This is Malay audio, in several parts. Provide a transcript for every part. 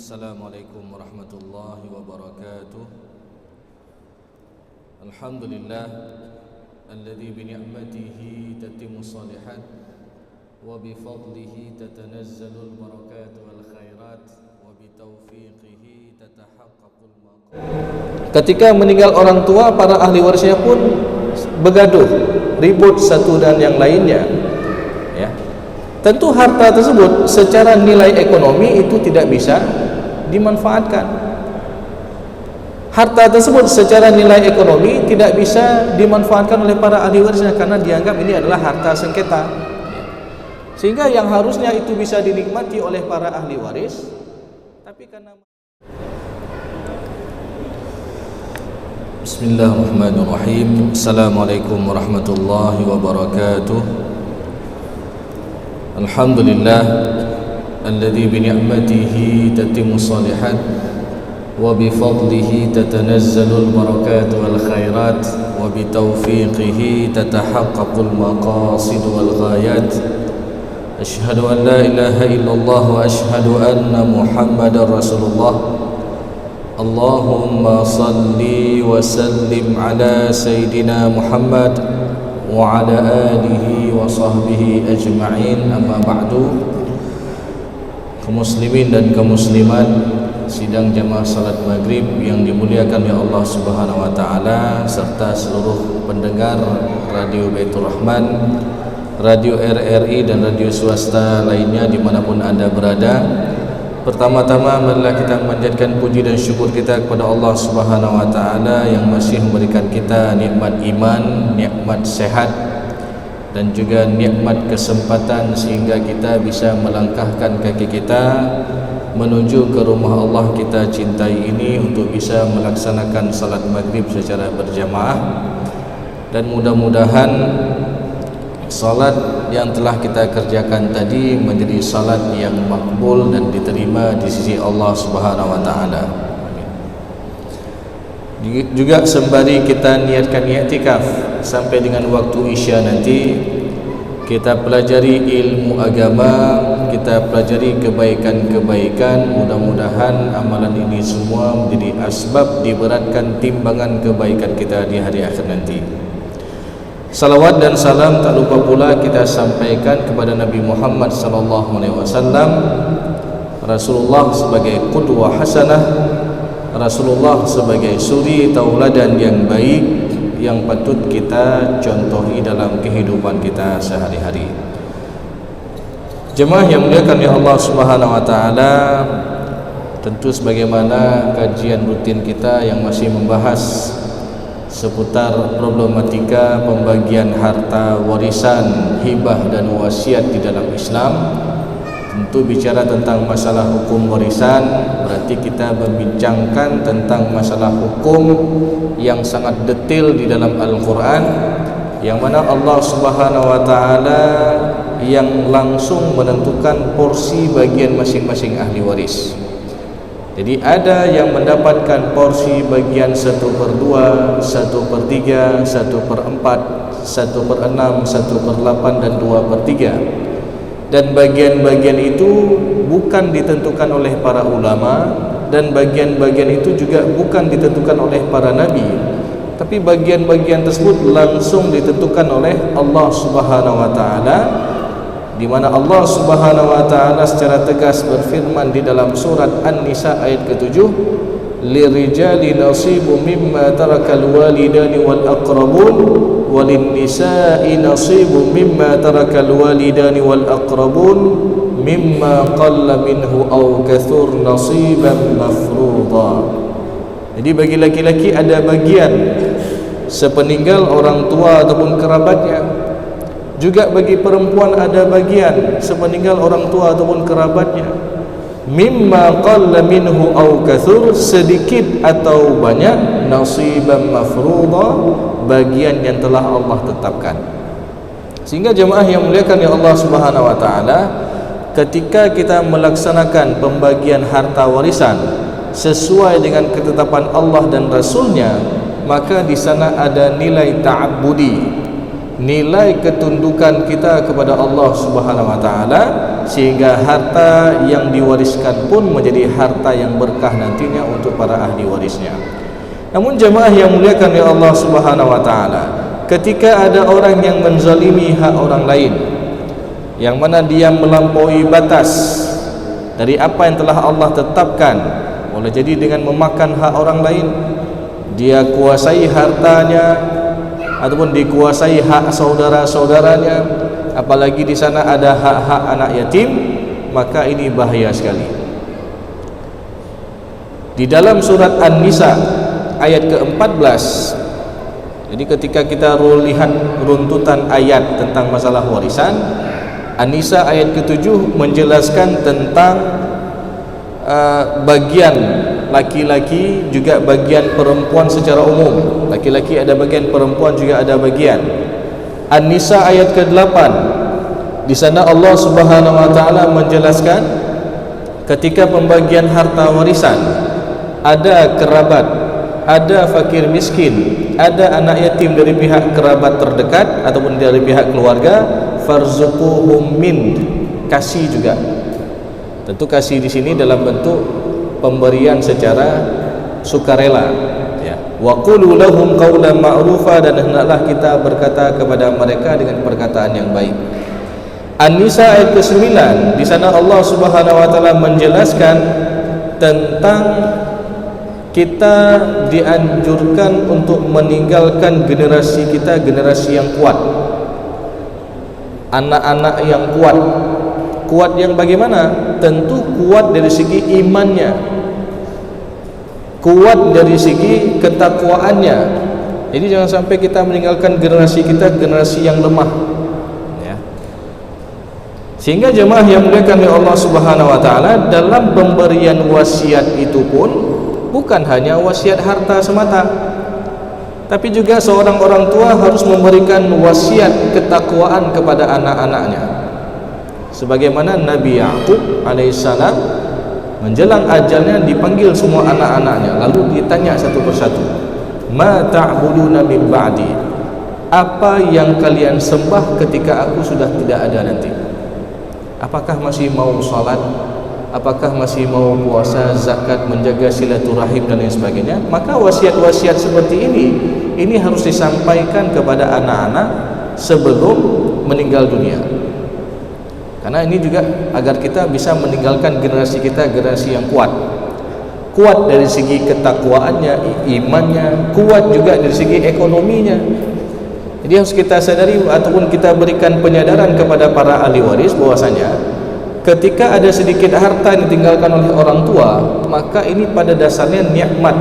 Assalamualaikum warahmatullahi wabarakatuh. Alhamdulillah alladzi bi ni'matihi tatimmu shalihat wa bi fadlihi tatanazzalul barakat wal khairat wa bi taufiqihi tatahaqqaqul maqasid. Ketika meninggal orang tua, para ahli warisnya pun bergaduh, ribut satu dan yang lainnya. Ya. Tentu harta tersebut secara nilai ekonomi itu tidak bisa dimanfaatkan. Harta tersebut secara nilai ekonomi tidak bisa dimanfaatkan oleh para ahli warisnya karena dianggap ini adalah harta sengketa. Sehingga yang harusnya itu bisa dinikmati oleh para ahli waris, tapi karena Bismillahirrahmanirrahim. Assalamualaikum warahmatullahi wabarakatuh. Alhamdulillah alladzi bi ni'matihi tatimmu shalihat wa bi fadlihi tatanazzalul barakat wal khairat wa bi taufiqihi tatahaqqaqul maqasid wal ghayat. Asyhadu an la ilaha illallah wa asyhadu anna Muhammadar Rasulullah. Allahumma salli wa sallim ala Sayyidina Muhammad wa ala alihi wa sahbihi ajma'in, amma ba'du. Kaum muslimin dan kaum muslimat sidang jamaah salat maghrib yang dimuliakan oleh Allah Subhanahu wa taala, serta seluruh pendengar Radio Baitur Rahman, Radio RRI dan radio swasta lainnya dimanapun Anda berada. Pertama-tama marilah kita memanjatkan puji dan syukur kita kepada Allah Subhanahu wa taala yang masih memberikan kita nikmat iman, nikmat sehat dan juga nikmat kesempatan sehingga kita bisa melangkahkan kaki kita menuju ke rumah Allah kita cintai ini untuk bisa melaksanakan salat maghrib secara berjamaah. Dan mudah-mudahan salat yang telah kita kerjakan tadi menjadi salat yang makbul dan diterima di sisi Allah Subhanahu wa taala. Juga sembari kita niatkan i'tikaf sampai dengan waktu Isya nanti, kita pelajari ilmu agama, kita pelajari kebaikan-kebaikan. Mudah-mudahan amalan ini semua menjadi asbab diberatkan timbangan kebaikan kita di hari akhir nanti. Salawat dan salam tak lupa pula kita sampaikan kepada Nabi Muhammad sallallahu alaihi wasallam, Rasulullah sebagai qudwah hasanah, Rasulullah sebagai suri tauladan yang baik yang patut kita contohi dalam kehidupan kita sehari-hari. Jemaah yang dimuliakan oleh Allah Subhanahu wa taala, tentu sebagaimana kajian rutin kita yang masih membahas seputar problematika pembagian harta warisan, hibah dan wasiat di dalam Islam. Tentu bicara tentang masalah hukum warisan berarti kita membincangkan tentang masalah hukum yang sangat detail di dalam Al-Quran, yang mana Allah Subhanahu wa taala yang langsung menentukan porsi bagian masing-masing ahli waris. Jadi ada yang mendapatkan porsi bagian 1/2, 1/3, 1/4, 1/6, 1/8 dan 2/3. Dan bagian-bagian itu bukan ditentukan oleh para ulama, dan bagian-bagian itu juga bukan ditentukan oleh para nabi, tapi bagian-bagian tersebut langsung ditentukan oleh Allah Subhanahu wa taala, di mana Allah Subhanahu wa taala secara tegas berfirman di dalam surat An-Nisa ayat ke-7, lirijali nasibu mimma tarakal walidani wal aqrabun walin nisa'i nasibu mimma tarakal walidani wal aqrabun mimma qalla minhu aw kathur nasiban mafruḍa. Jadi bagi laki-laki ada bagian sepeninggal orang tua ataupun kerabatnya. Juga bagi perempuan ada bagian sepeninggal orang tua ataupun kerabatnya. Mimma qalla minhu aw kathur, sedikit atau banyak, nasiban mafruḍa, bagian yang telah Allah tetapkan. Sehingga jemaah yang muliakan ya Allah Subhanahu wa taala, ketika kita melaksanakan pembagian harta warisan sesuai dengan ketetapan Allah dan Rasulnya, maka di sana ada nilai ta'abbudi, nilai ketundukan kita kepada Allah Subhanahu wa taala, sehingga harta yang diwariskan pun menjadi harta yang berkah nantinya untuk para ahli warisnya. Namun jemaah yang muliakan oleh Allah Subhanahu wa taala, ketika ada orang yang menzalimi hak orang lain, yang mana dia melampaui batas dari apa yang telah Allah tetapkan, boleh jadi dengan memakan hak orang lain, dia kuasai hartanya ataupun dikuasai hak saudara-saudaranya, apalagi di sana ada hak-hak anak yatim, maka ini bahaya sekali. Di dalam surat An-Nisa ayat ke-14, jadi ketika kita lihat runtutan ayat tentang masalah warisan, An-Nisa ayat ke-7 menjelaskan tentang bagian laki-laki juga bagian perempuan secara umum. Laki-laki ada bagian, perempuan juga ada bagian. An-Nisa ayat ke-8, di sana Allah Subhanahu wa taala menjelaskan ketika pembagian harta warisan, ada kerabat, ada fakir miskin, ada anak yatim dari pihak kerabat terdekat ataupun dari pihak keluarga, farzuquhum min, kasih juga. Tentu kasih di sini dalam bentuk pemberian secara sukarela, ya. Wa qulu lahum qawlan ma'rufa, dan hendaklah kita berkata kepada mereka dengan perkataan yang baik. An-Nisa ayat ke-9, di sana Allah Subhanahu wa taala menjelaskan tentang kita dianjurkan untuk meninggalkan generasi kita, generasi yang kuat, anak-anak yang kuat. Kuat yang bagaimana? Tentu kuat dari segi imannya, kuat dari segi ketakwaannya. Jadi jangan sampai kita meninggalkan generasi kita, generasi yang lemah, ya. Sehingga jemaah yang dimuliakan oleh Allah Subhanahu wa taala, dalam pemberian wasiat itu pun bukan hanya wasiat harta semata, tapi juga seorang orang tua harus memberikan wasiat ketakwaan kepada anak-anaknya. Sebagaimana Nabi Ya'qub alaihissalam menjelang ajalnya dipanggil semua anak-anaknya, lalu ditanya satu persatu, ma ta'buduna min ba'di, apa yang kalian sembah ketika aku sudah tidak ada nanti? Apakah masih mau salat? Apakah masih mau puasa, zakat, menjaga silaturahim dan lain sebagainya? Maka wasiat-wasiat seperti ini harus disampaikan kepada anak-anak sebelum meninggal dunia. Karena ini juga agar kita bisa meninggalkan generasi kita, generasi yang kuat. Kuat dari segi ketakwaannya, imannya, kuat juga dari segi ekonominya. Jadi harus kita sadari ataupun kita berikan penyadaran kepada para ahli waris bahwasanya ketika ada sedikit harta yang ditinggalkan oleh orang tua, maka ini pada dasarnya nikmat.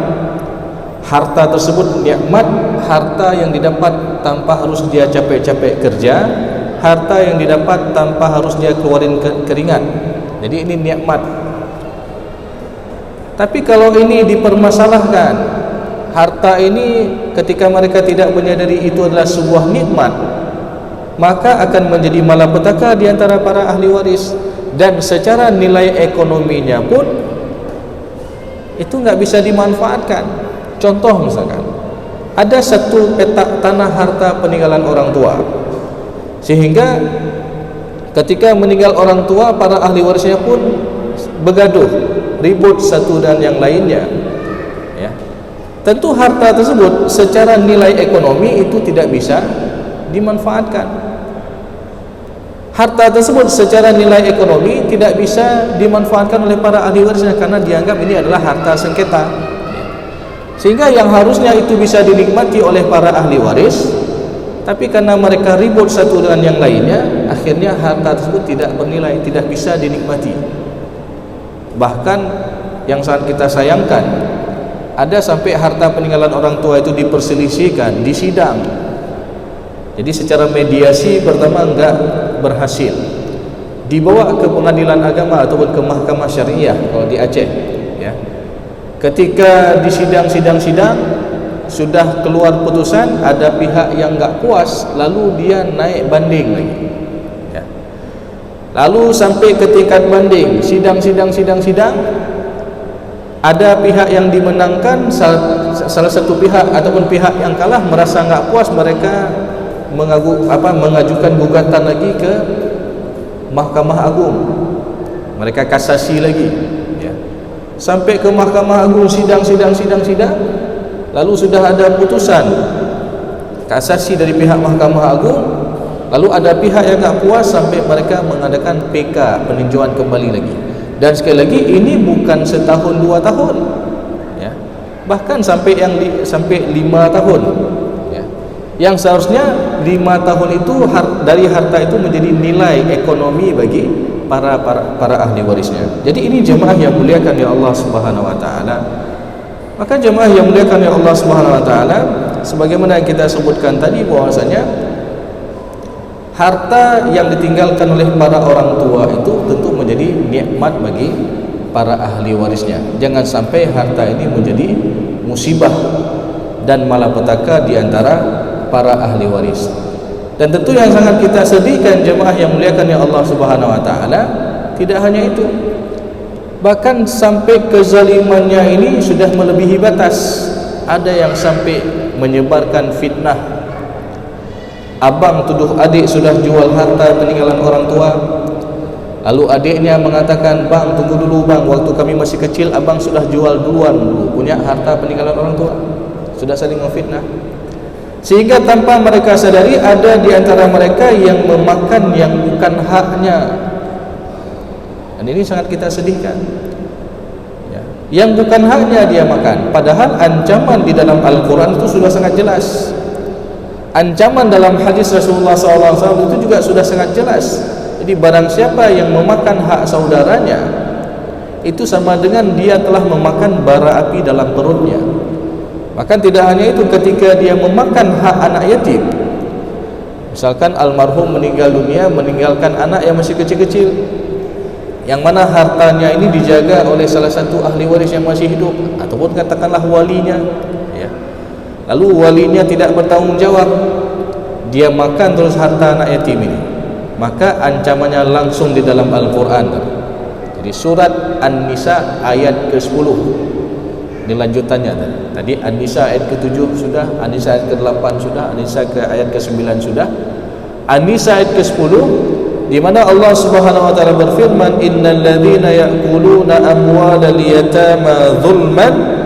Harta tersebut nikmat, harta yang didapat tanpa harus dia capek-capek kerja, harta yang didapat tanpa harus dia keluarin keringat. Jadi ini nikmat. Tapi kalau ini dipermasalahkan, harta ini ketika mereka tidak menyadari itu adalah sebuah nikmat, maka akan menjadi malapetaka di antara para ahli waris, dan secara nilai ekonominya pun itu nggak bisa dimanfaatkan. Contoh misalkan ada satu petak tanah harta peninggalan orang tua, sehingga ketika meninggal orang tua, para ahli warisnya pun begaduh, ribut satu dan yang lainnya, ya. Tentu harta tersebut secara nilai ekonomi itu tidak bisa dimanfaatkan. Harta tersebut secara nilai ekonomi tidak bisa dimanfaatkan oleh para ahli warisnya karena dianggap ini adalah harta sengketa. Sehingga yang harusnya itu bisa dinikmati oleh para ahli waris, tapi karena mereka ribut satu dengan yang lainnya, akhirnya harta tersebut tidak bernilai, tidak bisa dinikmati. Bahkan yang sangat kita sayangkan, ada sampai harta peninggalan orang tua itu diperselisihkan di sidang. Jadi secara mediasi pertama enggak berhasil, dibawa ke pengadilan agama ataupun ke mahkamah syariah kalau di Aceh, ya. Ketika di sidang sudah keluar putusan, ada pihak yang enggak puas, lalu dia naik banding lagi, ya. Lalu sampai ke tingkat banding, sidang, ada pihak yang dimenangkan, salah satu pihak ataupun pihak yang kalah merasa enggak puas, mereka mengajukan gugatan lagi ke Mahkamah Agung. Mereka kasasi lagi, ya. Sampai ke Mahkamah Agung, sidang, lalu sudah ada putusan kasasi dari pihak Mahkamah Agung, lalu ada pihak yang tak puas sampai mereka mengadakan PK, peninjauan kembali lagi. Dan sekali lagi, ini bukan setahun 2 tahun, ya. Bahkan sampai 5 tahun, ya. Yang seharusnya 5 tahun itu dari harta itu menjadi nilai ekonomi bagi para ahli warisnya. Jadi ini jemaah yang muliakan ya Allah Subhanahu wa taala. Maka jemaah yang muliakan ya Allah Subhanahu wa taala, sebagaimana yang kita sebutkan tadi, bahwasanya harta yang ditinggalkan oleh para orang tua itu tentu menjadi nikmat bagi para ahli warisnya. Jangan sampai harta ini menjadi musibah dan malapetaka di antara para ahli waris. Dan tentu yang sangat kita sedihkan jemaah yang muliakan ya Allah Subhanahu wa taala, tidak hanya itu, bahkan sampai kezalimannya ini sudah melebihi batas. Ada yang sampai menyebarkan fitnah. Abang tuduh adik sudah jual harta peninggalan orang tua, lalu adiknya mengatakan, "Bang, tunggu dulu bang, waktu kami masih kecil abang sudah jual duluan dulu punya harta peninggalan orang tua." Sudah saling memfitnah, sehingga tanpa mereka sadari ada di antara mereka yang memakan yang bukan haknya. Dan ini sangat kita sedihkan, ya. Yang bukan haknya dia makan, padahal ancaman di dalam Al-Quran itu sudah sangat jelas. Ancaman dalam hadis Rasulullah SAW itu juga sudah sangat jelas. Jadi barang siapa yang memakan hak saudaranya, itu sama dengan dia telah memakan bara api dalam perutnya. Bahkan tidak hanya itu, ketika dia memakan hak anak yatim, misalkan almarhum meninggal dunia meninggalkan anak yang masih kecil-kecil, yang mana hartanya ini dijaga oleh salah satu ahli waris yang masih hidup, ataupun katakanlah walinya, ya. Lalu walinya tidak bertanggung jawab, dia makan terus harta anak yatim ini, maka ancamannya langsung di dalam Al-Quran. Jadi surat An-Nisa ayat ke-10, ini lanjutannya tadi. An-Nisa ayat ke-7 sudah, An-Nisa ayat ke-8 sudah, An-Nisa ke ayat ke-9 sudah. An-Nisa ayat ke-10, di mana Allah Subhanahu wa taala berfirman, "Innal ladzina ya'kuluna amwalal yatama dzulman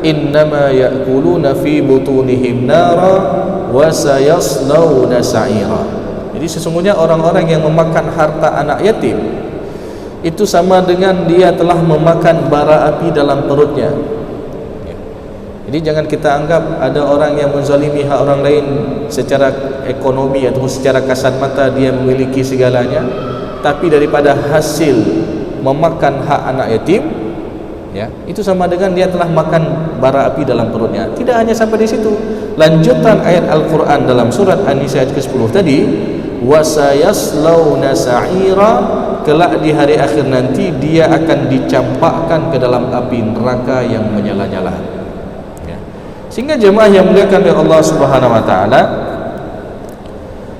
innama ya'kuluna fi butunihim nara wa sayaslawna sa'ira." Jadi sesungguhnya orang-orang yang memakan harta anak yatim itu sama dengan dia telah memakan bara api dalam perutnya. Jadi jangan kita anggap ada orang yang menzalimi hak orang lain secara ekonomi atau secara kasat mata dia memiliki segalanya, tapi daripada hasil memakan hak anak yatim, ya, itu sama dengan dia telah makan bara api dalam perutnya. Tidak hanya sampai di situ. Lanjutan ayat Al-Quran dalam surat An-Nisa ayat ke-10 tadi, wasayaslawna sa'ira, kelak di hari akhir nanti dia akan dicampakkan ke dalam api neraka yang menyala-nyala. Sehingga jemaah yang muliakan oleh Allah Subhanahu wa taala,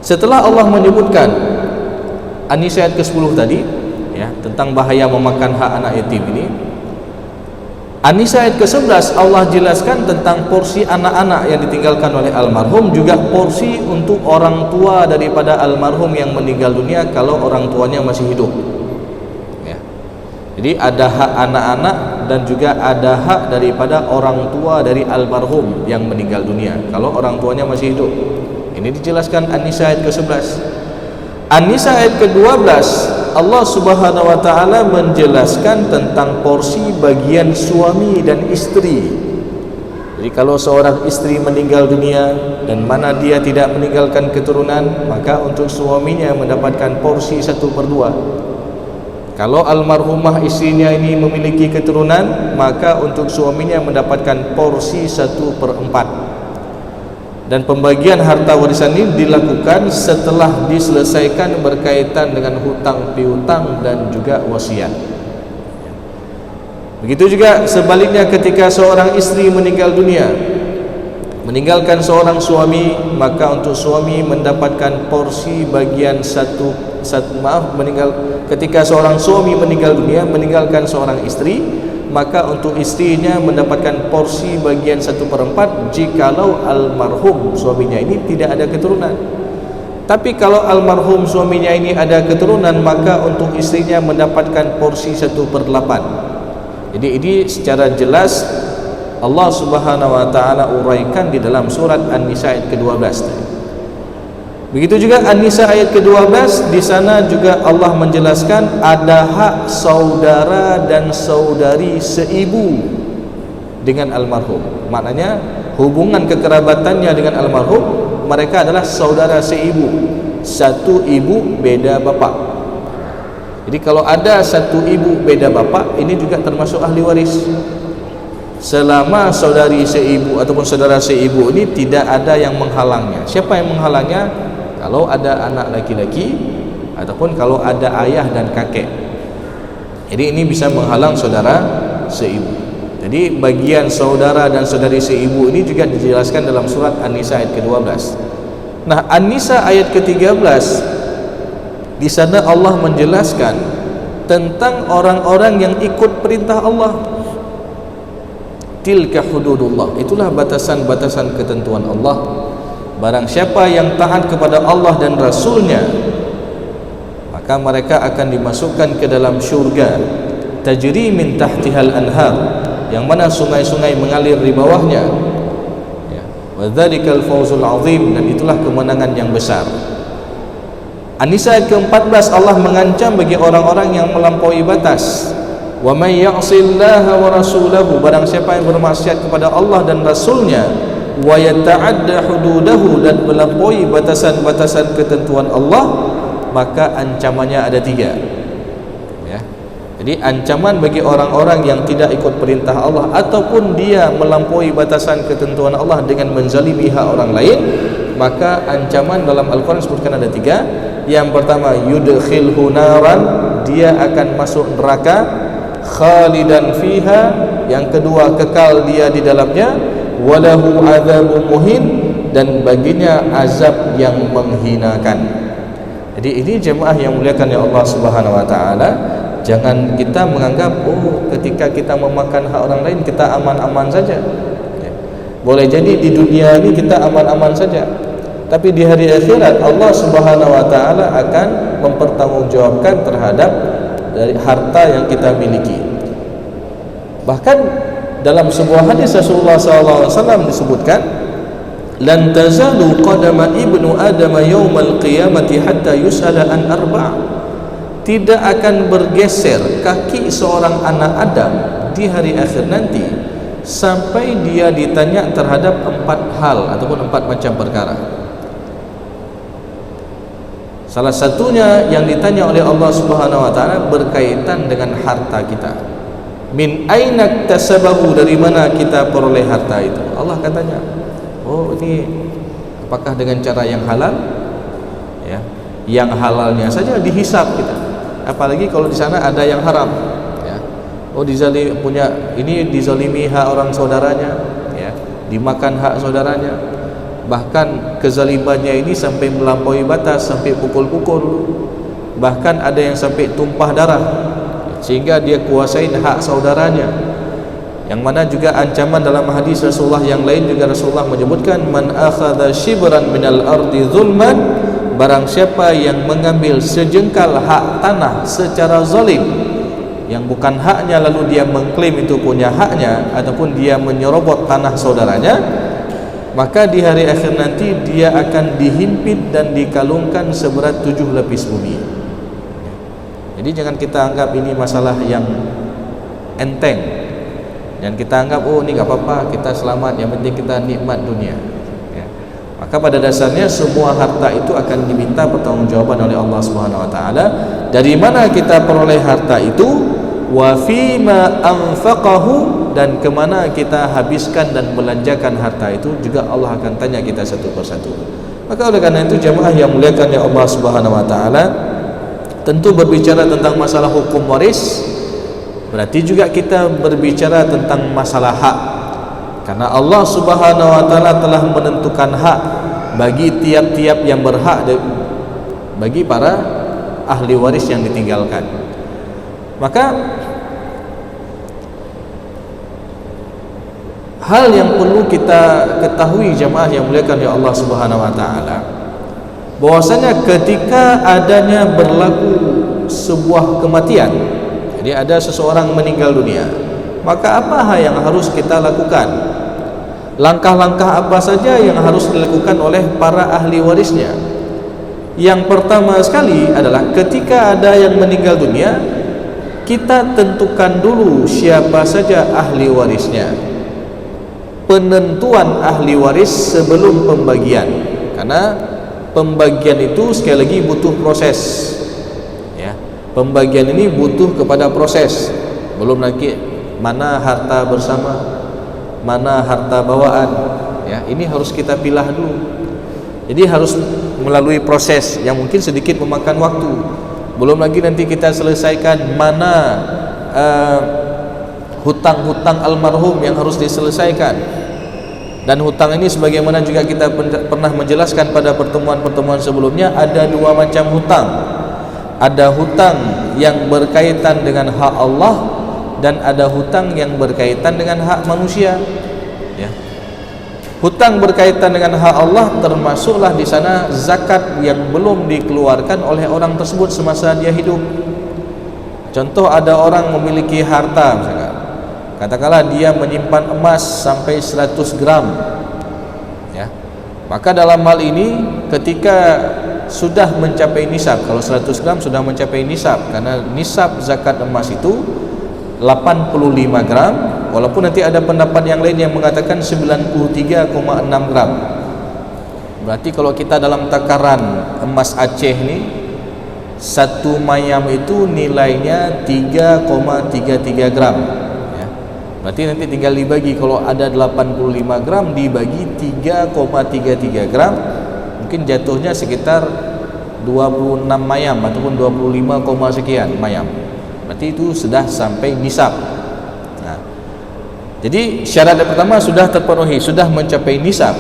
setelah Allah menyebutkan An-Nisa ayat ke-10 tadi, ya, tentang bahaya memakan hak anak yatim ini, An-Nisa ayat ke-11 Allah jelaskan tentang porsi anak-anak yang ditinggalkan oleh almarhum, juga porsi untuk orang tua daripada almarhum yang meninggal dunia kalau orang tuanya masih hidup, ya. Jadi ada hak anak-anak dan juga ada hak daripada orang tua dari almarhum yang meninggal dunia kalau orang tuanya masih hidup. Ini dijelaskan An-Nisa ayat ke-11. An-Nisa ayat ke-12 Allah Subhanahu wa taala menjelaskan tentang porsi bagian suami dan istri. Jadi kalau seorang istri meninggal dunia dan mana dia tidak meninggalkan keturunan, maka untuk suaminya mendapatkan porsi 1/2. Kalau almarhumah istrinya ini memiliki keturunan, maka untuk suaminya mendapatkan porsi 1/4. Dan pembagian harta warisan ini dilakukan setelah diselesaikan berkaitan dengan hutang piutang dan juga wasiat. Begitu juga sebaliknya, ketika seorang istri meninggal dunia meninggalkan seorang suami, maka untuk suami mendapatkan porsi bagian ketika seorang suami meninggal dunia meninggalkan seorang istri, maka untuk istrinya mendapatkan porsi bagian 1/4 jikalau almarhum suaminya ini tidak ada keturunan. Tapi kalau almarhum suaminya ini ada keturunan, maka untuk istrinya mendapatkan porsi 1/8. Jadi ini secara jelas Allah Subhanahu wa taala uraikan di dalam surat An-Nisa ayat ke-12. Begitu juga An-Nisa ayat ke-12, di sana juga Allah menjelaskan ada hak saudara dan saudari seibu dengan almarhum. Maknanya hubungan kekerabatannya dengan almarhum, mereka adalah saudara seibu, satu ibu beda bapak. Jadi kalau ada satu ibu beda bapak, ini juga termasuk ahli waris. Selama saudari seibu ataupun saudara seibu ini tidak ada yang menghalangnya. Siapa yang menghalangnya? Kalau ada anak laki-laki ataupun kalau ada ayah dan kakek. Jadi ini bisa menghalang saudara seibu. Jadi bagian saudara dan saudari seibu ini juga dijelaskan dalam surat An-Nisa ayat ke-12. Nah, An-Nisa ayat ke-13, di sana Allah menjelaskan tentang orang-orang yang ikut perintah Allah. Tilka hududullah, itulah batasan-batasan ketentuan Allah. Barang siapa yang taat kepada Allah dan Rasulnya, maka mereka akan dimasukkan ke dalam syurga tajri min tahtihal anhar, yang mana sungai-sungai mengalir di bawahnya. Wa dzalikal fawzul azim, dan itulah kemenangan yang besar. An-Nisa ayat ke-14, Allah mengancam bagi orang-orang yang melampaui batas. Wa may ya'sillaha wa rasulahu, barang siapa yang bermaksiat kepada Allah dan Rasulnya, wa yata'adda hududahu, dan melampaui batasan-batasan ketentuan Allah, maka ancamannya ada 3. Ya. Jadi ancaman bagi orang-orang yang tidak ikut perintah Allah ataupun dia melampaui batasan ketentuan Allah dengan menzalimi hak orang lain, maka ancaman dalam Al-Quran disebutkan ada 3. Yang pertama, yudkhilhu naran, dia akan masuk neraka, khalidan fiha, yang kedua kekal dia di dalamnya, walahu adzabun muhin, dan baginya azab yang menghinakan. Jadi ini jemaah yang muliakan ya Allah Subhanahu wa taala, jangan kita menganggap ketika kita memakan hak orang lain kita aman-aman saja. Boleh jadi di dunia ini kita aman-aman saja, tapi di hari akhirat Allah Subhanahu wa taala akan mempertanggungjawabkan terhadap dari harta yang kita miliki. Bahkan dalam sebuah hadis Rasulullah SAW disebutkan, lan tazalu qadama ibnu adam yaumal qiyamati hatta yus'ala an arba'. Tidak akan bergeser kaki seorang anak Adam di hari akhir nanti sampai dia ditanya terhadap 4 hal ataupun 4 macam perkara. Salah satunya yang ditanya oleh Allah Subhanahu wa taala berkaitan dengan harta kita. Min aina tasabahu, dari mana kita peroleh harta itu? Allah katanya, ini apakah dengan cara yang halal? Ya, yang halalnya saja dihisab kita. Apalagi kalau di sana ada yang haram. Ya. Dizalimi hak orang saudaranya, ya, dimakan hak saudaranya. Bahkan kezalimannya ini sampai melampaui batas, sampai pukul-pukul, bahkan ada yang sampai tumpah darah sehingga dia kuasai hak saudaranya. Yang mana juga ancaman dalam hadis Rasulullah yang lain juga Rasulullah menyebutkan, man akhadha shibran minal ardi zulman, barang siapa yang mengambil sejengkal hak tanah secara zalim, yang bukan haknya, lalu dia mengklaim itu punya haknya, ataupun dia menyerobot tanah saudaranya, maka di hari akhir nanti dia akan dihimpit dan dikalungkan seberat 7 lapis bumi. Jadi jangan kita anggap ini masalah yang enteng, dan kita anggap ini gak apa-apa, kita selamat, yang penting kita nikmat dunia. Ya. Maka pada dasarnya semua harta itu akan diminta pertanggungjawaban oleh Allah Subhanahu wa taala. Dari mana kita peroleh harta itu, wa fima anfaqahu, dan kemana kita habiskan dan belanjakan harta itu juga Allah akan tanya kita satu persatu. Maka oleh karena itu jemaah yang muliakan ya Allah Subhanahu wa taala, tentu berbicara tentang masalah hukum waris berarti juga kita berbicara tentang masalah hak, karena Allah Subhanahu wa taala telah menentukan hak bagi tiap-tiap yang berhak bagi para ahli waris yang ditinggalkan. Maka hal yang perlu kita ketahui jemaah yang muliakan ya Allah Subhanahu wa taala, bahwasanya ketika adanya berlaku sebuah kematian, jadi ada seseorang meninggal dunia, maka apa yang harus kita lakukan? Langkah-langkah apa saja yang harus dilakukan oleh para ahli warisnya? Yang pertama sekali adalah ketika ada yang meninggal dunia, kita tentukan dulu siapa saja ahli warisnya. Penentuan ahli waris sebelum pembagian, karena pembagian itu sekali lagi butuh proses, ya. Pembagian ini butuh kepada proses. Belum lagi mana harta bersama, mana harta bawaan, ya. Ini harus kita pilah dulu. Jadi harus melalui proses yang mungkin sedikit memakan waktu. Belum lagi nanti kita selesaikan mana hutang-hutang almarhum yang harus diselesaikan. Dan hutang ini sebagaimana juga kita pernah menjelaskan pada pertemuan-pertemuan sebelumnya, ada dua macam hutang. Ada hutang yang berkaitan dengan hak Allah, dan ada hutang yang berkaitan dengan hak manusia, ya. Hutang berkaitan dengan hak Allah termasuklah di sana zakat yang belum dikeluarkan oleh orang tersebut semasa dia hidup. Contoh, ada orang memiliki harta, misalkan, katakanlah dia menyimpan emas sampai 100 gram, ya. Maka dalam hal ini ketika sudah mencapai nisab, kalau 100 gram sudah mencapai nisab, karena nisab zakat emas itu 85 gram, walaupun nanti ada pendapat yang lain yang mengatakan 93,6 gram. Berarti kalau kita dalam takaran emas Aceh ni, satu mayam itu nilainya 3,33 gram, ya. Berarti nanti tinggal dibagi, kalau ada 85 gram dibagi 3,33 gram, mungkin jatuhnya sekitar 26 mayam ataupun 25, sekian mayam. Berarti itu sudah sampai nisab. Nah, jadi syarat yang pertama sudah terpenuhi, sudah mencapai nisab.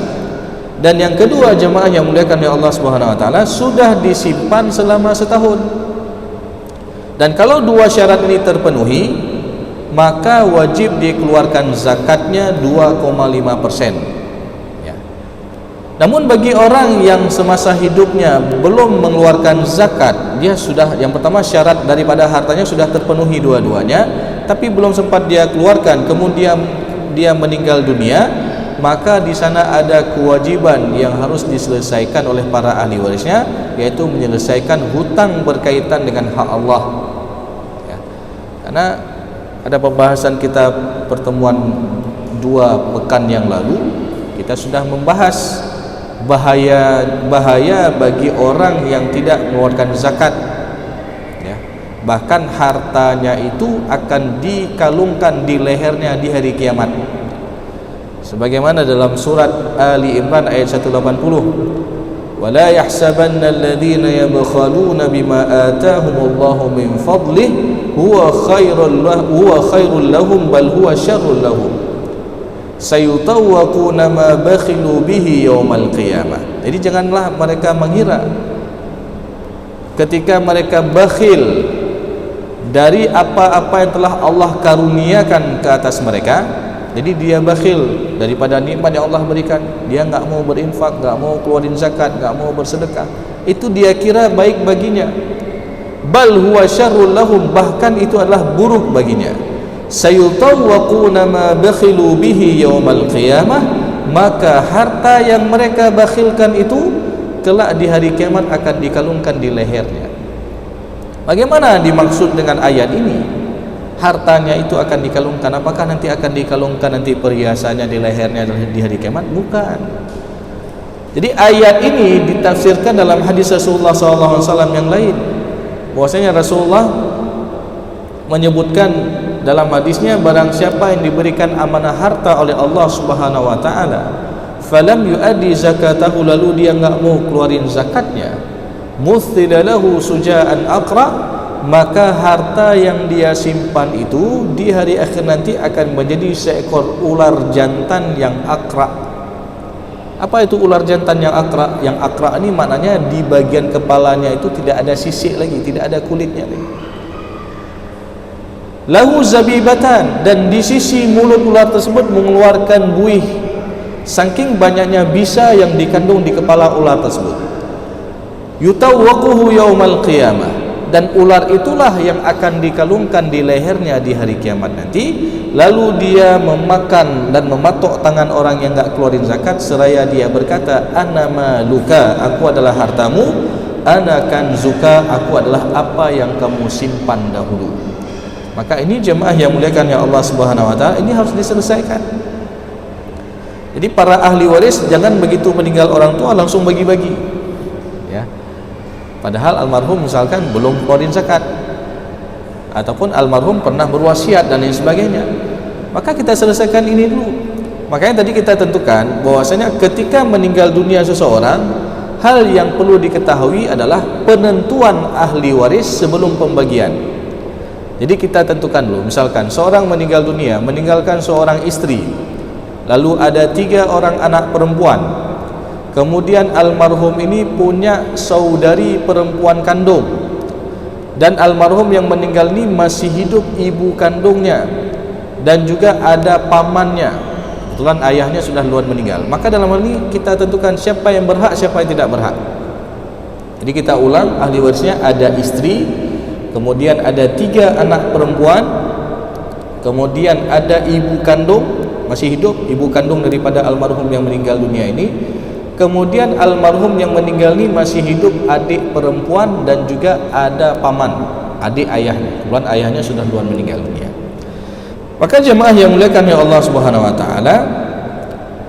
Dan yang kedua, jemaah yang muliakan oleh Allah Subhanahu wa taala, sudah disimpan selama setahun. Dan kalau dua syarat ini terpenuhi, maka wajib dikeluarkan zakatnya 2,5%. Namun bagi orang yang semasa hidupnya belum mengeluarkan zakat, dia sudah, yang pertama syarat daripada hartanya sudah terpenuhi dua-duanya, tapi belum sempat dia keluarkan, kemudian dia meninggal dunia, maka di sana ada kewajiban yang harus diselesaikan oleh para ahli warisnya, yaitu menyelesaikan hutang berkaitan dengan hak Allah, ya. Karena ada pembahasan kita pertemuan 2 pekan yang lalu, kita sudah membahas bahaya bagi orang yang tidak mengeluarkan zakat, ya. Bahkan hartanya itu akan dikalungkan di lehernya di hari kiamat, sebagaimana dalam surat Ali Imran ayat 180, wala yahsabanna alladhina yabkhaluna bima atahumullahu min fadlih huwa khairul lahum bal huwa syarrul lahum sayutawwaquna ma bakhilu bihi yaumal qiyamah. Jadi janganlah mereka mengira ketika mereka bakhil dari apa-apa yang telah Allah karuniakan ke atas mereka. Jadi dia bakhil daripada nikmat yang Allah berikan, dia enggak mau berinfak, enggak mau keluarin zakat, enggak mau bersedekah, itu dia kira baik baginya. Bal huwa syarrul lahum, bahkan itu adalah buruk baginya. Sayutawwaquna ma bakhilu bihi yaumal qiyamah, maka harta yang mereka bakhilkan itu kelak di hari kiamat akan dikalungkan di lehernya. Bagaimana dimaksud dengan ayat ini? Hartanya itu akan dikalungkan, apakah nanti akan dikalungkan nanti perhiasannya di lehernya di hari kiamat? Bukan. Jadi ayat ini ditafsirkan dalam hadis Rasulullah SAW yang lain, bahwasanya Rasulullah menyebutkan dalam hadisnya, barang siapa yang diberikan amanah harta oleh Allah Subhanahu wa taala, falam yuaddi zakatahu, lalu dia enggak mau keluarin zakatnya, muthilalahu sujaan aqra, maka harta yang dia simpan itu di hari akhir nanti akan menjadi seekor ular jantan yang akra. Apa itu ular jantan yang akra? Yang akra ini maknanya di bagian kepalanya itu tidak ada sisik lagi, tidak ada kulitnya lagi. Lahu zabibatan, dan di sisi mulut ular tersebut mengeluarkan buih, saking banyaknya bisa yang dikandung di kepala ular tersebut. yutawwaquhu yaumal qiyamah, dan ular itulah yang akan dikalungkan di lehernya di hari kiamat nanti, lalu dia memakan dan mematok tangan orang yang enggak keluarin zakat seraya dia berkata, ana maluka, aku adalah hartamu, ana kanzuka, aku adalah apa yang kamu simpan dahulu. Maka ini jemaah yang muliakan ya Allah Subhanahu wa taala, ini harus diselesaikan. Jadi para ahli waris jangan begitu meninggal orang tua langsung bagi-bagi, ya. Padahal almarhum misalkan belum keluarin zakat, ataupun almarhum pernah berwasiat dan lain sebagainya, maka kita selesaikan ini dulu. Makanya tadi kita tentukan bahwasanya ketika meninggal dunia seseorang, hal yang perlu diketahui adalah penentuan ahli waris sebelum pembagian. Jadi kita tentukan dulu, misalkan seorang meninggal dunia meninggalkan seorang istri, lalu ada 3 orang anak perempuan. Kemudian almarhum ini punya saudari perempuan kandung, dan almarhum yang meninggal ini masih hidup ibu kandungnya, dan juga ada pamannya. Kebetulan ayahnya sudah duluan meninggal. Maka dalam hal ini kita tentukan siapa yang berhak, siapa yang tidak berhak. Jadi kita ulang, ahli warisnya ada istri, kemudian ada 3 anak perempuan, kemudian ada ibu kandung masih hidup, ibu kandung daripada almarhum yang meninggal dunia ini. Kemudian almarhum yang meninggal ini masih hidup adik perempuan, dan juga ada paman, adik ayahnya. Kebetulan ayahnya sudah duluan meninggal dunia. Maka jemaah yang muliakan ya Allah Subhanahu wa taala,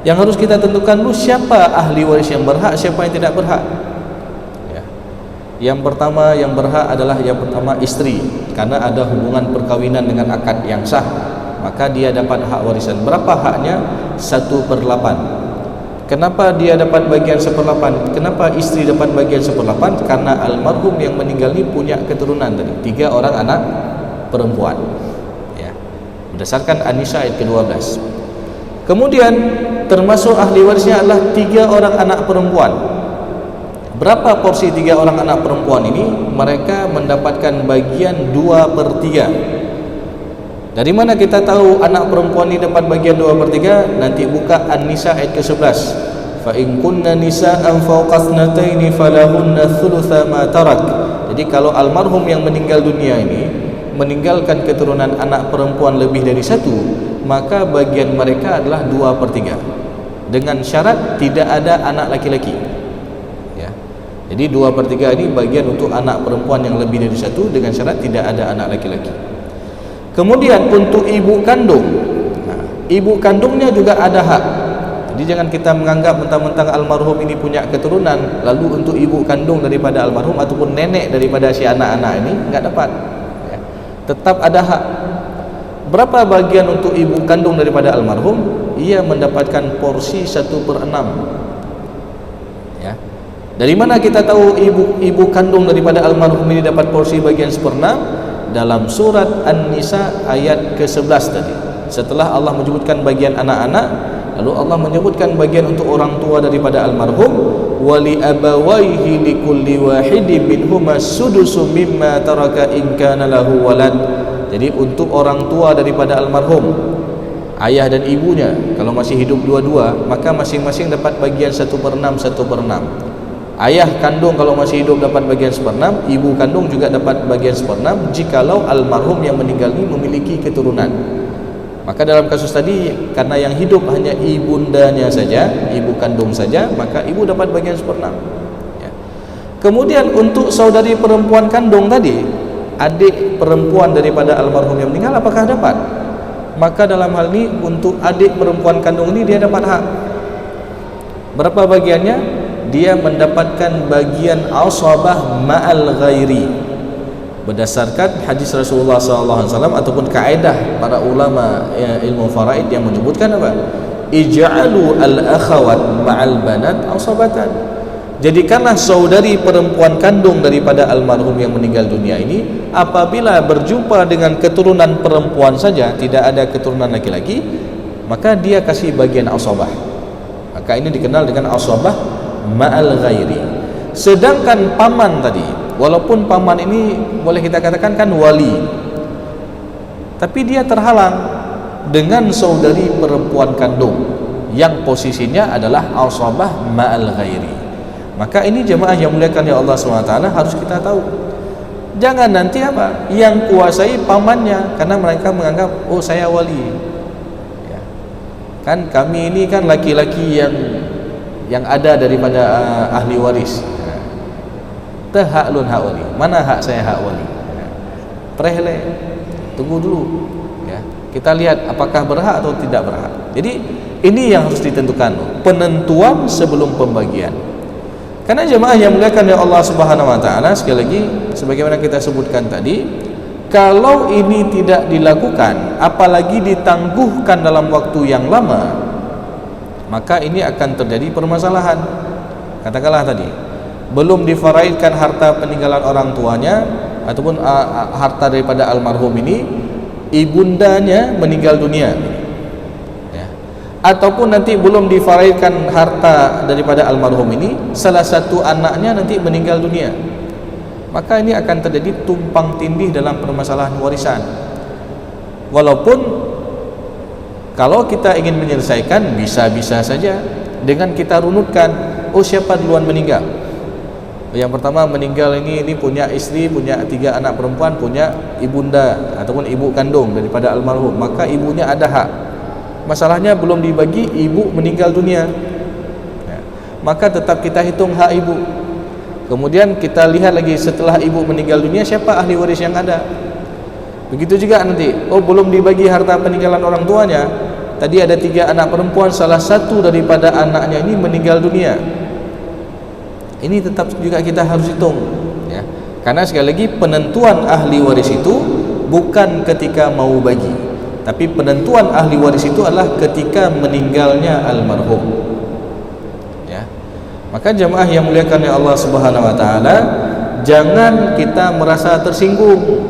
yang harus kita tentukan dulu siapa ahli waris yang berhak, siapa yang tidak berhak. Ya. Yang pertama yang berhak adalah yang pertama istri, karena ada hubungan perkawinan dengan akad yang sah, maka dia dapat hak warisan. Berapa haknya? 1/8. Kenapa dia dapat bagian 1/8? Kenapa istri dapat bagian 1/8? Karena almarhum yang meninggal ini punya keturunan tadi, 3 orang anak perempuan, ya, berdasarkan An-Nisa ayat ke-12. Kemudian termasuk ahli warisnya adalah 3 orang anak perempuan. Berapa porsi 3 orang anak perempuan ini? Mereka mendapatkan bagian 2/3. Dari mana kita tahu anak perempuan ini dapat bagian 2/3? Nanti buka An-Nisa ayat ke-11. Fa in kunna nisa'an fawqa ithnataini falahunna thulutsa ma tarak. Jadi kalau almarhum yang meninggal dunia ini meninggalkan keturunan anak perempuan lebih dari 1, maka bagian mereka adalah 2/3. Dengan syarat tidak ada anak laki-laki. Ya. Jadi 2/3 ini bagian untuk anak perempuan yang lebih dari 1, dengan syarat tidak ada anak laki-laki. Kemudian untuk ibu kandung, ibu kandungnya juga ada hak. Jadi jangan kita menganggap mentang-mentang almarhum ini punya keturunan, lalu untuk ibu kandung daripada almarhum ataupun nenek daripada si anak-anak ini enggak dapat, ya. Tetap ada hak. Berapa bagian untuk ibu kandung daripada almarhum? Ia mendapatkan porsi 1/6. Ya. Dari mana kita tahu ibu kandung daripada almarhum ini dapat porsi bagian 1/6? Dalam surat An-Nisa ayat ke-11 tadi. Setelah Allah menyebutkan bagian anak-anak, lalu Allah menyebutkan bagian untuk orang tua daripada almarhum, wali abawaihi likulli wahidin minhuma sudusu mimma taraka in kana lahu walad. Jadi untuk orang tua daripada almarhum, ayah dan ibunya, kalau masih hidup dua-dua, maka masing-masing dapat bagian 1/6, 1/6. Ayah kandung kalau masih hidup dapat bagian 1/6, ibu kandung juga dapat bagian 1/6 jikalau almarhum yang meninggal ini memiliki keturunan. Maka dalam kasus tadi, karena yang hidup hanya ibundanya saja, ibu kandung saja, maka ibu dapat bagian 1/6. Ya. Kemudian untuk saudari perempuan kandung tadi, adik perempuan daripada almarhum yang meninggal, apakah dapat? Maka dalam hal ini untuk adik perempuan kandung ini dia dapat hak. Berapa bagiannya? Dia mendapatkan bagian asabah ma'al ghairi, berdasarkan hadis Rasulullah SAW ataupun kaedah para ulama ilmu faraid yang menyebutkan apa? Ij'alu al-akhawat ma'al banat asabatan. Jadikanlah saudari perempuan kandung daripada almarhum yang meninggal dunia ini, apabila berjumpa dengan keturunan perempuan saja, tidak ada keturunan laki-laki, maka dia kasih bagian asabah. Maka ini dikenal dengan asabah ma'al ghairi. Sedangkan paman tadi, walaupun paman ini boleh kita katakan kan wali, tapi dia terhalang dengan saudari perempuan kandung yang posisinya adalah asabah ma'al ghairi. Maka ini jemaah yang muliakan ya Allah SWT harus kita tahu. Jangan nanti apa yang kuasai pamannya, karena mereka menganggap oh saya wali ya. Kan kami ini kan laki-laki yang ada daripada ahli waris ya. Teh hak lun hak wali, mana hak saya hak wali ya. Prehle, tunggu dulu ya, kita lihat apakah berhak atau tidak berhak. Jadi ini yang harus ditentukan, penentuan sebelum pembagian. Karena jemaah yang muliakan ya Allah Subhanahu wa taala, sekali lagi sebagaimana kita sebutkan tadi, kalau ini tidak dilakukan, apalagi ditangguhkan dalam waktu yang lama, maka ini akan terjadi permasalahan. Katakanlah tadi, belum difaraidkan harta peninggalan orang tuanya ataupun harta daripada almarhum ini, ibundanya meninggal dunia. Ataupun nanti belum difaraidkan harta daripada almarhum ini, salah satu anaknya nanti meninggal dunia, maka ini akan terjadi tumpang tindih dalam permasalahan warisan. Walaupun kalau kita ingin menyelesaikan, bisa-bisa saja dengan kita runutkan, oh siapa duluan meninggal. Yang pertama meninggal ini punya istri, punya 3 anak perempuan, punya ibunda ataupun ibu kandung daripada almarhum, maka ibunya ada hak. Masalahnya belum dibagi, ibu meninggal dunia ya, maka tetap kita hitung hak ibu. Kemudian kita lihat lagi setelah ibu meninggal dunia, siapa ahli waris yang ada. Begitu juga nanti, oh belum dibagi harta peninggalan orang tuanya, tadi ada 3 anak perempuan, salah satu daripada anaknya ini meninggal dunia, ini tetap juga kita harus hitung ya. Karena sekali lagi penentuan ahli waris itu bukan ketika mau bagi, tapi penentuan ahli waris itu adalah ketika meninggalnya almarhum ya. Maka jemaah yang muliakan ya Allah Subhanahu wa taala, jangan kita merasa tersinggung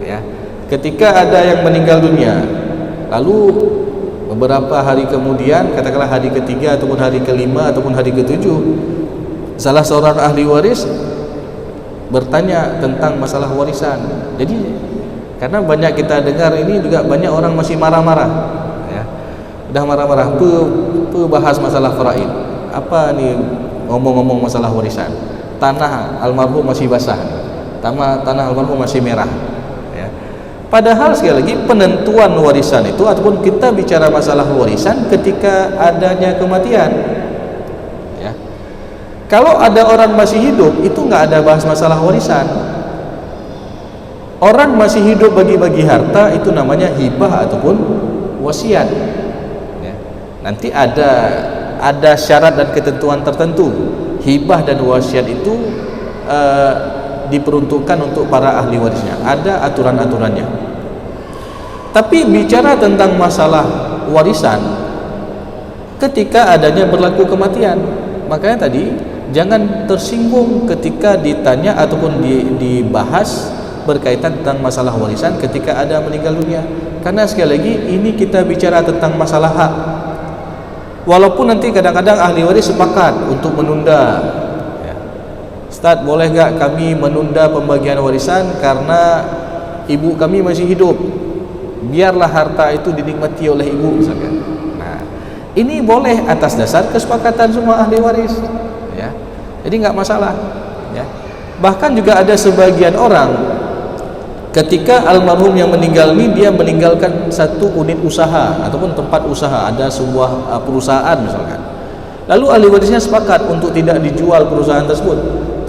ya ketika ada yang meninggal dunia, lalu beberapa hari kemudian, katakanlah hari ketiga ataupun hari kelima ataupun hari ketujuh, salah seorang ahli waris bertanya tentang masalah warisan. Jadi karena banyak kita dengar ini juga banyak orang masih marah-marah ya. Udah marah-marah bahas masalah faraid. Apa nih ngomong-ngomong masalah warisan. Tanah almarhum masih basah. Tanah almarhum masih merah ya. Padahal sekali lagi penentuan warisan itu ataupun kita bicara masalah warisan ketika adanya kematian ya. Kalau ada orang masih hidup itu nggak ada bahas masalah warisan. Orang masih hidup bagi-bagi harta itu namanya hibah ataupun wasiat ya. Nanti ada syarat dan ketentuan tertentu. Hibah dan wasiat itu diperuntukkan untuk para ahli warisnya, ada aturan-aturannya. Tapi bicara tentang masalah warisan ketika adanya berlaku kematian, makanya tadi jangan tersinggung ketika ditanya ataupun dibahas berkaitan tentang masalah warisan ketika ada meninggal dunia. Karena sekali lagi ini kita bicara tentang masalah hak. Walaupun nanti kadang-kadang ahli waris sepakat untuk menunda ya. Ustaz, boleh gak kami menunda pembagian warisan karena ibu kami masih hidup, biarlah harta itu dinikmati oleh ibu misalkan. Nah, ini boleh atas dasar kesepakatan semua ahli waris ya. Jadi nggak masalah ya. Bahkan juga ada sebagian orang ketika almarhum yang meninggal ini dia meninggalkan satu unit usaha ataupun tempat usaha, ada sebuah perusahaan misalkan. Lalu ahli warisnya sepakat untuk tidak dijual perusahaan tersebut.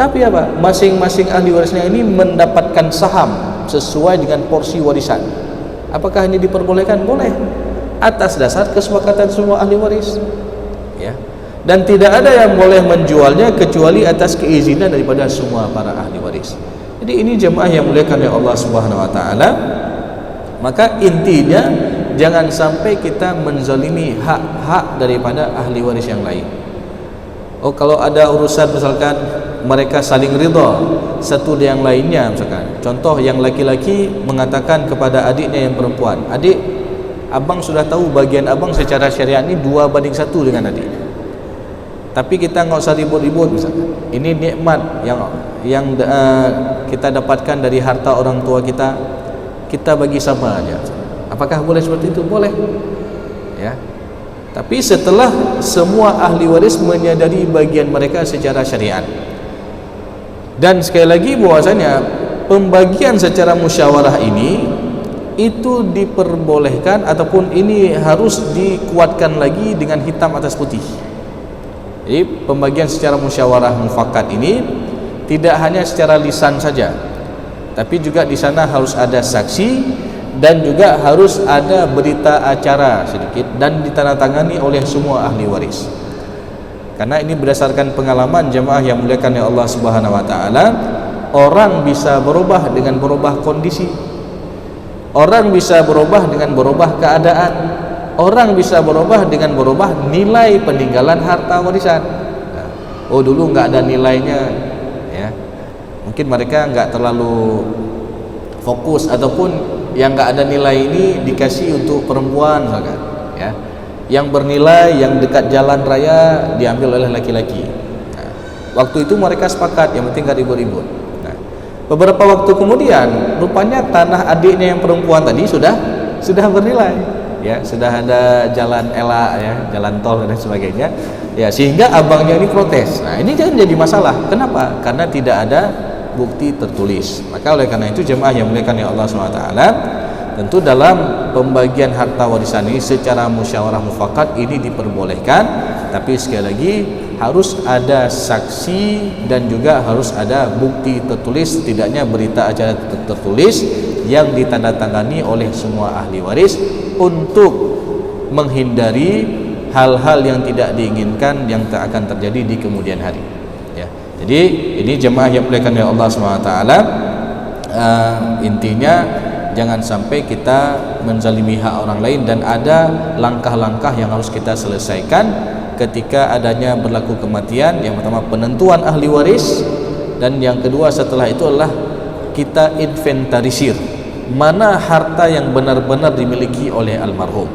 Tapi apa? Masing-masing ahli warisnya ini mendapatkan saham sesuai dengan porsi warisan. Apakah ini diperbolehkan? Boleh. Atas dasar kesepakatan semua ahli waris. Ya. Dan tidak ada yang boleh menjualnya kecuali atas keizinan daripada semua para ahli waris. Jadi ini jemaah yang muliakan oleh Allah Subhanahu wa taala. Maka intinya jangan sampai kita menzalimi hak-hak daripada ahli waris yang lain. Oh, kalau ada urusan misalkan mereka saling ridha satu dengan yang lainnya, misalkan contoh yang laki-laki mengatakan kepada adiknya yang perempuan, adik, abang sudah tahu bagian abang secara syariat ini 2:1 dengan adik, tapi kita nggak usah ribut-ribut misalkan. Ini nikmat yang kita dapatkan dari harta orang tua kita, kita bagi sama aja. Apakah boleh seperti itu? Boleh ya. tapi setelah semua ahli waris menyadari bagian mereka secara syariat. Dan sekali lagi bahwasanya pembagian secara musyawarah ini itu diperbolehkan ataupun ini harus dikuatkan lagi dengan hitam atas putih. Jadi pembagian secara musyawarah mufakat ini tidak hanya secara lisan saja, tapi juga di sana harus ada saksi dan juga harus ada berita acara sedikit dan ditandatangani oleh semua ahli waris. Karena ini berdasarkan pengalaman jemaah yang muliakan oleh Allah Subhanahu wa taala, orang bisa berubah dengan berubah kondisi. Orang bisa berubah dengan berubah keadaan. Orang bisa berubah dengan berubah nilai peninggalan harta warisan. Oh, dulu enggak ada nilainya, ya. Mungkin mereka enggak terlalu fokus, ataupun yang enggak ada nilai ini dikasih untuk perempuan misalkan, ya. Yang bernilai, yang dekat jalan raya diambil oleh laki-laki. Nah, waktu itu mereka sepakat, yang penting gak ribut-ribut. Nah, beberapa waktu kemudian, rupanya tanah adiknya yang perempuan tadi sudah bernilai, ya, sudah ada jalan elak, ya, jalan tol dan sebagainya, ya, sehingga abangnya ini protes. Nah, ini jangan jadi masalah. Kenapa? Karena tidak ada bukti tertulis. Maka oleh karena itu jemaah yang muliakan ya Allah SWT, tentu dalam pembagian harta warisan ini secara musyawarah mufakat ini diperbolehkan, tapi sekali lagi harus ada saksi dan juga harus ada bukti tertulis, setidaknya berita acara tertulis yang ditandatangani oleh semua ahli waris untuk menghindari hal-hal yang tidak diinginkan yang akan terjadi di kemudian hari, ya. Jadi ini jemaah yang dimuliakan oleh Allah SWT, intinya jangan sampai kita menzalimi hak orang lain, dan ada langkah-langkah yang harus kita selesaikan ketika adanya berlaku kematian. Yang pertama penentuan ahli waris, dan yang kedua setelah itu adalah kita inventarisir mana harta yang benar-benar dimiliki oleh almarhum.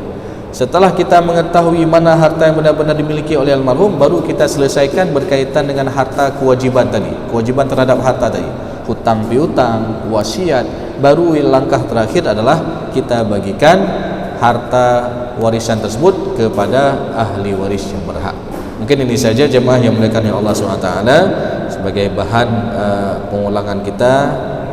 Setelah kita mengetahui mana harta yang benar-benar dimiliki oleh almarhum, baru kita selesaikan berkaitan dengan harta kewajiban tadi, kewajiban terhadap harta tadi, hutang piutang, wasiat. Baru langkah terakhir adalah kita bagikan harta warisan tersebut kepada ahli waris yang berhak. Mungkin ini saja jemaah yang dimuliakan oleh Allah SWT sebagai bahan pengulangan kita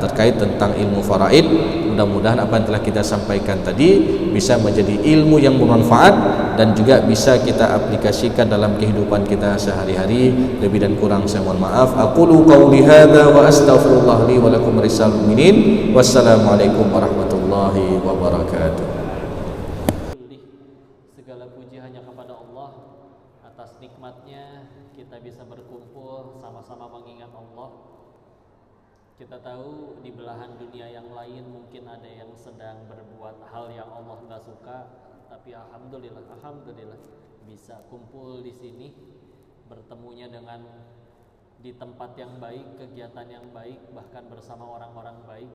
terkait tentang ilmu faraid. Mudah-mudahan apa yang telah kita sampaikan tadi bisa menjadi ilmu yang bermanfaat dan juga bisa kita aplikasikan dalam kehidupan kita sehari-hari. Lebih dan kurang saya mohon maaf. Aqulu qauli hadza wa astaghfirullah li wa lakum risal mu'minin. Wassalamualaikum warahmatullahi wabarakatuh. Segala puji hanya kepada Allah atas nikmatnya kita bisa berkumpul sama-sama mengingat Allah. Kita tahu di belahan dunia yang lain mungkin ada yang sedang berbuat hal yang Allah nggak suka, tapi alhamdulillah bisa kumpul di sini, bertemunya dengan di tempat yang baik, kegiatan yang baik, bahkan bersama orang-orang baik.